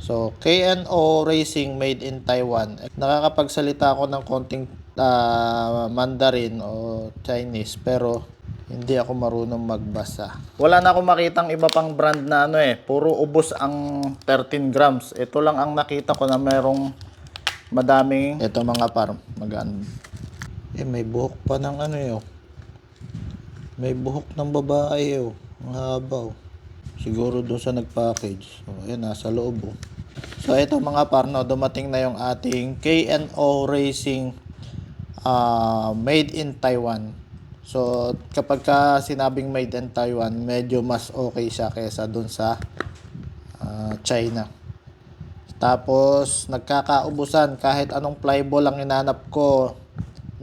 So, KNO Racing made in Taiwan. Nakakapagsalita ako ng konting Mandarin o Chinese pero hindi ako marunong magbasa. Wala na akong makitang iba pang brand na puro ubos ang 13 grams. Ito lang ang nakita ko na merong madaming ito mga par. Maganda. May buhok pa ng May buhok ng babae Ang haba Siguro doon sa nag-package. So, ayan, nasa loob So, ito mga parno, dumating na yung ating KNO Racing made in Taiwan. So, kapag ka sinabing made in Taiwan, medyo mas okay siya kaysa doon sa China. Tapos, nagkakaubusan. Kahit anong flyball ang hinanap ko,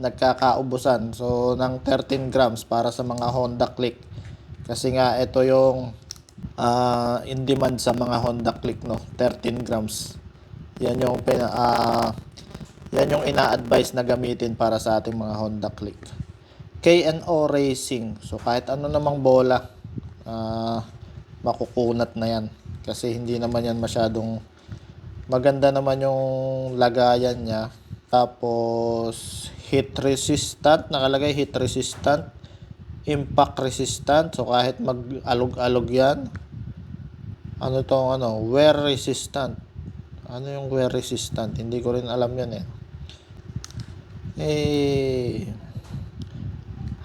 nagkakaubusan. So, ng 13 grams para sa mga Honda Click. Kasi nga, ito yung in demand sa mga Honda Click 13 grams. Yan yung ina-advise na gamitin para sa ating mga Honda Click. KNO Racing. So kahit ano namang bola makukunat na yan kasi hindi naman yan masyadong maganda naman yung lagayan niya. Tapos heat resistant, nakalagay heat resistant, impact resistant. So kahit mag-alog-alog yan. Wear resistant. Ano yung wear resistant? Hindi ko rin alam yan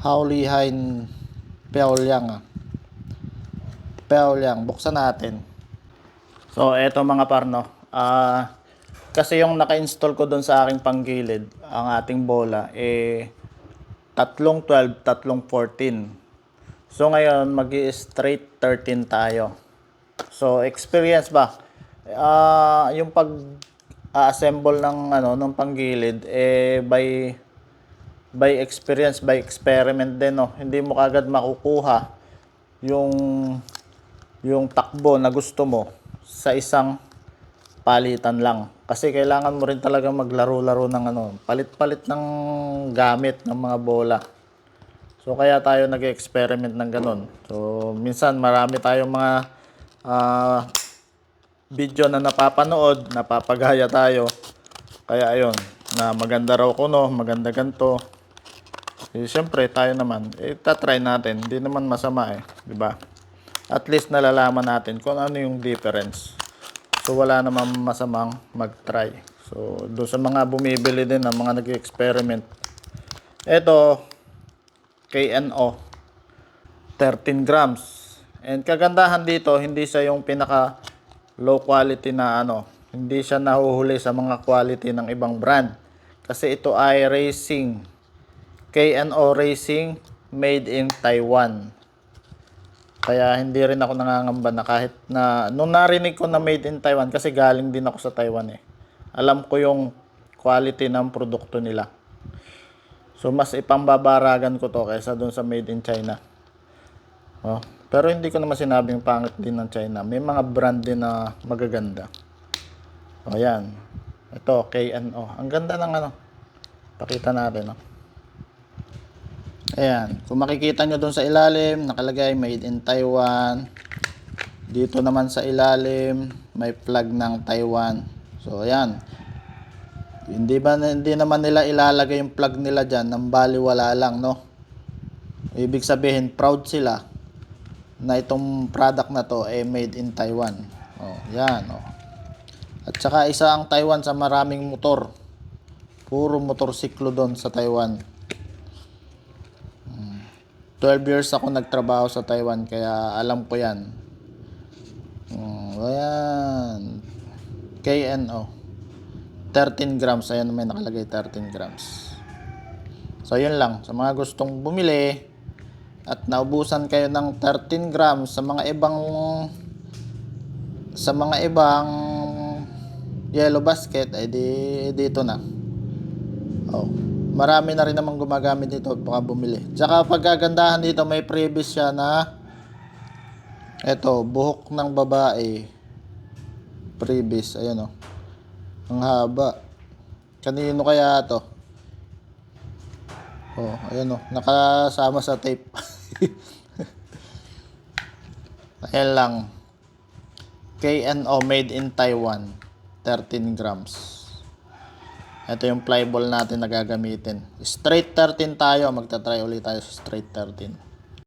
Haulihan Pyongyang. Buksan natin. So, eto mga parno. Kasi yung naka-install ko doon sa aking panggilid, ang ating bola, tatlong 12, tatlong 14. So, ngayon, mag-straight 13 tayo. So, experience ba? Yung pag-assemble ng panggilid, by experience, by experiment din, Hindi mo kagad makukuha yung takbo na gusto mo sa isang palitan lang. Kasi kailangan mo rin talaga maglaro-laro ng palit-palit ng gamit ng mga bola. So, kaya tayo nag-experiment ng ganun. So, minsan marami tayong mga video na napapanood, napapagaya tayo. Kaya ayun, na maganda raw ko maganda ganito. Siyempre, tayo naman, tatry natin. Hindi naman masama di ba? At least nalalaman natin kung ano yung difference. So, wala naman masamang mag-try. So, doon sa mga bumibili din ng mga nag-experiment. Ito, KNO 13 grams. And kagandahan dito, hindi siya yung pinaka low quality na hindi siya nahuhuli sa mga quality ng ibang brand. Kasi ito ay racing. KNO Racing made in Taiwan. Kaya hindi rin ako nangangamba na kahit na nung narinig ko na made in Taiwan kasi galing din ako sa Taiwan Alam ko yung quality ng produkto nila. So, mas ipambabaragan ko to kaysa dun sa made in China. Pero hindi ko naman sinabing pangit din ng China. May mga brand din na magaganda. Ayan. Ito, KNO. Ang ganda ng Pakita natin, Ayan. Kung makikita nyo dun sa ilalim, nakalagay made in Taiwan. Dito naman sa ilalim, may flag ng Taiwan. So, ayan. Hindi naman nila ilalagay yung plug nila dyan nang baliwala lang, Ibig sabihin, proud sila na itong product na to made in Taiwan. Yan, At saka isa ang Taiwan sa maraming motor. Puro motorsiklo doon sa Taiwan. 12 years ako nagtrabaho sa Taiwan kaya alam ko yan. Ayan. KNO. 13 grams. Ayan, may nakalagay 13 grams. So, yun lang. Sa mga gustong bumili at naubusan kayo ng 13 grams sa mga ibang yellow basket, dito na. Marami na rin namang gumagamit dito baka bumili. Tsaka pagkagandahan dito, may previous siya na buhok ng babae. Previous. Ayan, Ang haba. Kanino kaya to? Ayan nakasama sa tape. Ayan lang. KNO made in Taiwan, 13 grams. Ito yung fly ball natin na gagamitin. Straight 13 tayo, magta-try ulit tayo sa straight 13.